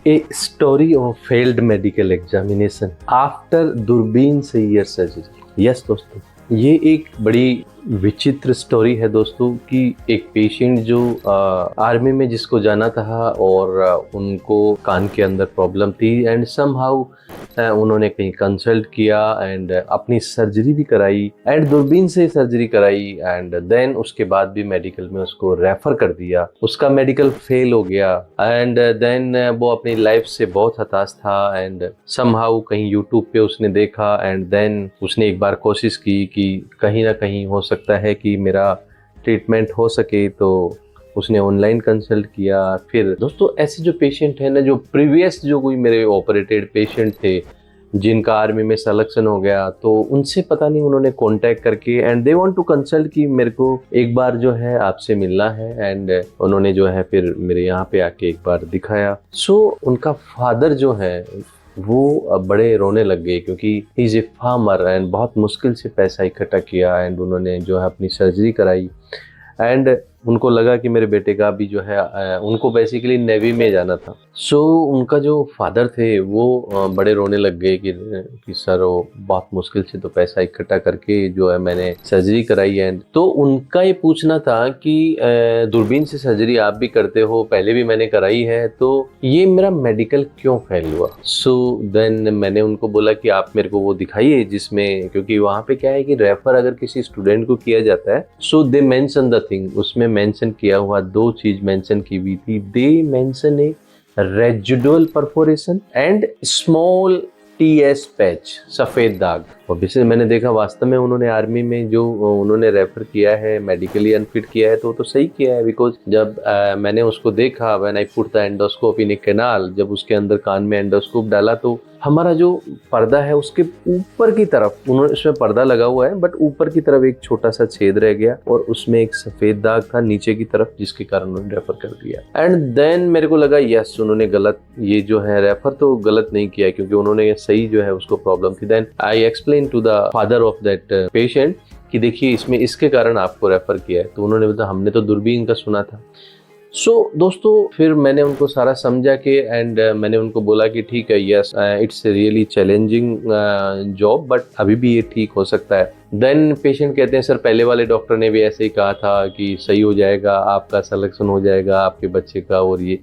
A story of failed medical examination after दूरबीन से year surgery. Yes दोस्तों, ये एक बड़ी विचित्र स्टोरी है दोस्तों कि एक पेशेंट जो आर्मी में जिसको जाना था और उनको कान के अंदर प्रॉब्लम थी एंड समहाउ उन्होंने कहीं कंसल्ट किया एंड अपनी सर्जरी भी कराई एंड दूरबीन से सर्जरी कराई एंड देन उसके बाद भी मेडिकल में उसको रेफर कर दिया। उसका मेडिकल फेल हो गया एंड देन वो अपनी लाइफ से बहुत हताश था एंड समहाउ कहीं यूट्यूब पे उसने देखा एंड देन उसने एक बार कोशिश की कि कहीं ना कहीं हो सकता है कि मेरा ट्रीटमेंट हो सके, तो उसने ऑनलाइन कंसल्ट किया। फिर दोस्तों ऐसे जो पेशेंट है ना, जो प्रीवियस जो कोई मेरे ऑपरेटेड पेशेंट थे जिनका आर्मी में सिलेक्शन हो गया, तो उनसे पता नहीं उन्होंने कांटेक्ट करके and they want to consult कि मेरे को एक बार जो है आपसे मिलना है एंड उन्होंने जो है फिर मेरे यहाँ पे आके एक बार दिखाया। सो उनका फादर जो है वो बड़े रोने लग गए क्योंकि he is a farmer and बहुत मुश्किल से पैसा इकट्ठा किया एंड उन्होंने जो है अपनी सर्जरी कराई एंड उनको लगा कि मेरे बेटे का भी जो है उनको बेसिकली नेवी में जाना था। सो उनका जो फादर थे वो बड़े रोने लग गए कि सर वो बहुत मुश्किल से तो पैसा इकट्ठा करके जो है मैंने सर्जरी कराई है। तो उनका ये पूछना था कि दूरबीन से सर्जरी आप भी करते हो, पहले भी मैंने कराई है, तो ये मेरा मेडिकल क्यों फेल हुआ। सो देन मैंने उनको बोला कि आप मेरे को वो दिखाइए जिसमें, क्योंकि वहाँ पे क्या है कि रेफर अगर किसी स्टूडेंट को किया जाता है so they mention the thing, उसमें मेंशन किया हुआ दो चीज मेंशन की हुई थी। They mention a residual perforation and small TS patch, सफेद दाग। ऑब्वियसली मैंने देखा वास्तव में उन्होंने आर्मी में जो उन्होंने रेफर किया है मेडिकली अनफिट किया है तो सही किया है। बिकॉज जब मैंने उसको देखा when I put the endoscope in A canal, जब उसके अंदर कान में एंडोस्कोप डाला तो हमारा जो पर्दा है उसके ऊपर की तरफ उन्होंने उसमें पर्दा लगा हुआ है बट ऊपर की तरफ एक छोटा सा छेद रह गया और उसमें एक सफेद दाग था नीचे की तरफ, जिसके कारण उन्होंने रेफर कर दिया। एंड देन मेरे को लगा यस उन्होंने गलत, ये जो है रेफर तो गलत नहीं किया क्योंकि उन्होंने सही जो है उसको प्रॉब्लम थी। Then I explain to the father of that patient कि देखिए इसमें इसके कारण आपको रेफर किया है, तो उन्होंने बताया हमने तो दूरबीन का सुना था। सो दोस्तों फिर मैंने उनको सारा समझा के एंड मैंने उनको बोला कि ठीक है yes it's really challenging job but अभी भी ये ठीक हो सकता है। देन पेशेंट कहते हैं सर पहले वाले डॉक्टर ने भी ऐसे ही कहा था कि सही हो जाएगा, आपका सिलेक्शन हो जाएगा आपके बच्चे का। और ये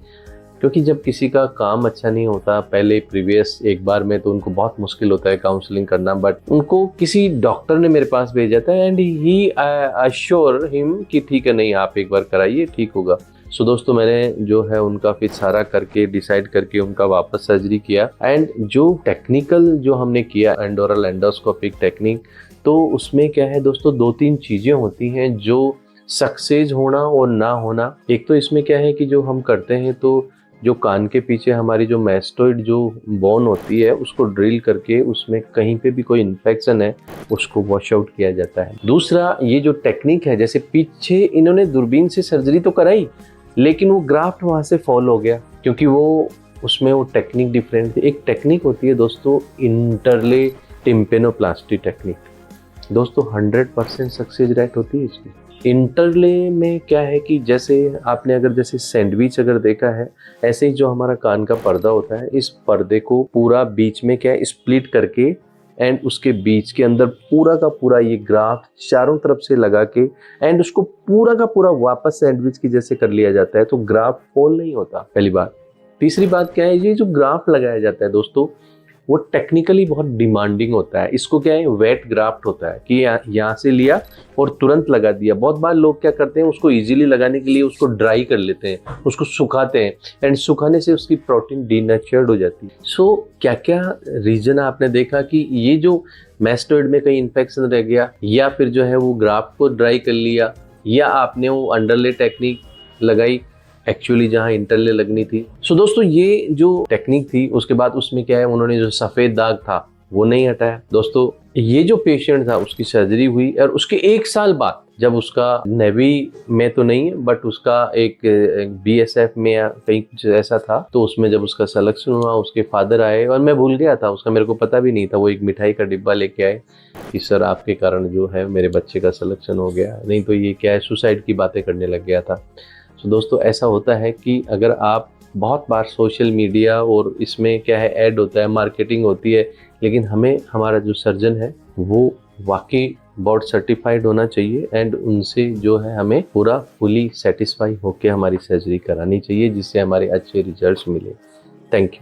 क्योंकि जब किसी का काम अच्छा नहीं होता पहले प्रीवियस एक बार में तो उनको बहुत मुश्किल होता है काउंसलिंग करना, बट उनको किसी डॉक्टर ने मेरे पास भेजा था एंड ही अश्योर हिम कि ठीक है नहीं आप एक बार कराइए ठीक होगा। सो दोस्तों मैंने जो है उनका फिर सारा करके डिसाइड करके उनका वापस सर्जरी किया एंड जो टेक्निकल जो हमने किया एंडोरल एंडोस्कोपिक टेक्निक, तो उसमें क्या है दोस्तों दो तीन चीजें होती हैं जो सक्सेस होना और ना होना। एक तो इसमें क्या है कि जो हम करते हैं तो जो कान के पीछे हमारी जो मैस्टोइड जो बोन होती है उसको ड्रिल करके उसमें कहीं पे भी कोई इन्फेक्शन है उसको वॉश आउट किया जाता है। दूसरा ये जो टेक्निक है, जैसे पीछे इन्होंने दूरबीन से सर्जरी तो कराई लेकिन वो ग्राफ्ट वहां से फॉल हो गया क्योंकि वो उसमें वो टेक्निक डिफरेंट थी। एक टेक्निक होती है दोस्तों इंटरले टिम्पेनोप्लास्टी टेक्निक, दोस्तों 100% सक्सेस रेट होती है इसकी। इंटरले में क्या है कि जैसे आपने अगर जैसे सैंडविच अगर देखा है, ऐसे ही जो हमारा कान का पर्दा होता है इस पर्दे को पूरा बीच में क्या है स्प्लिट करके एंड उसके बीच के अंदर पूरा का पूरा ये ग्राफ्ट चारों तरफ से लगा के एंड उसको पूरा का पूरा वापस सैंडविच की जैसे कर लिया जाता है तो ग्राफ्ट फॉल नहीं होता, पहली बात। तीसरी बात क्या है, ये जो ग्राफ्ट लगाया जाता है दोस्तों वो टेक्निकली बहुत डिमांडिंग होता है। इसको क्या है वेट ग्राफ्ट होता है कि यहाँ से लिया और तुरंत लगा दिया। बहुत बार लोग क्या करते हैं उसको इजीली लगाने के लिए उसको ड्राई कर लेते हैं, उसको सुखाते हैं एंड सुखाने से उसकी प्रोटीन डीनेचर्ड हो जाती है। सो क्या क्या रीजन आपने देखा कि ये जो मैस्टोइड में कहीं इन्फेक्शन रह गया या फिर जो है वो ग्राफ्ट को ड्राई कर लिया या आपने वो अंडरले टेक्निक लगाई एक्चुअली जहां इंटरले लगनी थी। सो दोस्तों ये जो टेक्निक थी उसके बाद उसमें क्या है उन्होंने जो सफेद दाग था वो नहीं हटाया। दोस्तों ये जो पेशेंट था उसकी सर्जरी हुई और उसके 1 साल बाद जब उसका नेवी में तो नहीं बट उसका एक बीएसएफ में या कहीं कुछ ऐसा था तो उसमें जब उसका सिलेक्शन हुआ उसके फादर आए और मैं भूल गया था उसका, मेरे को पता भी नहीं था। वो एक मिठाई का डिब्बा लेके आए कि सर आपके कारण जो है मेरे बच्चे का सिलेक्शन हो गया, नहीं तो ये क्या है सुसाइड की बातें करने लग गया था। तो दोस्तों ऐसा होता है कि अगर आप बहुत बार सोशल मीडिया और इसमें क्या है, ऐड होता है, मार्केटिंग होती है, लेकिन हमें हमारा जो सर्जन है वो वाकई बोर्ड सर्टिफाइड होना चाहिए एंड उनसे जो है हमें पूरा फुली सेटिस्फाई होकर हमारी सर्जरी करानी चाहिए, जिससे हमारे अच्छे रिजल्ट्स मिले। Thank you.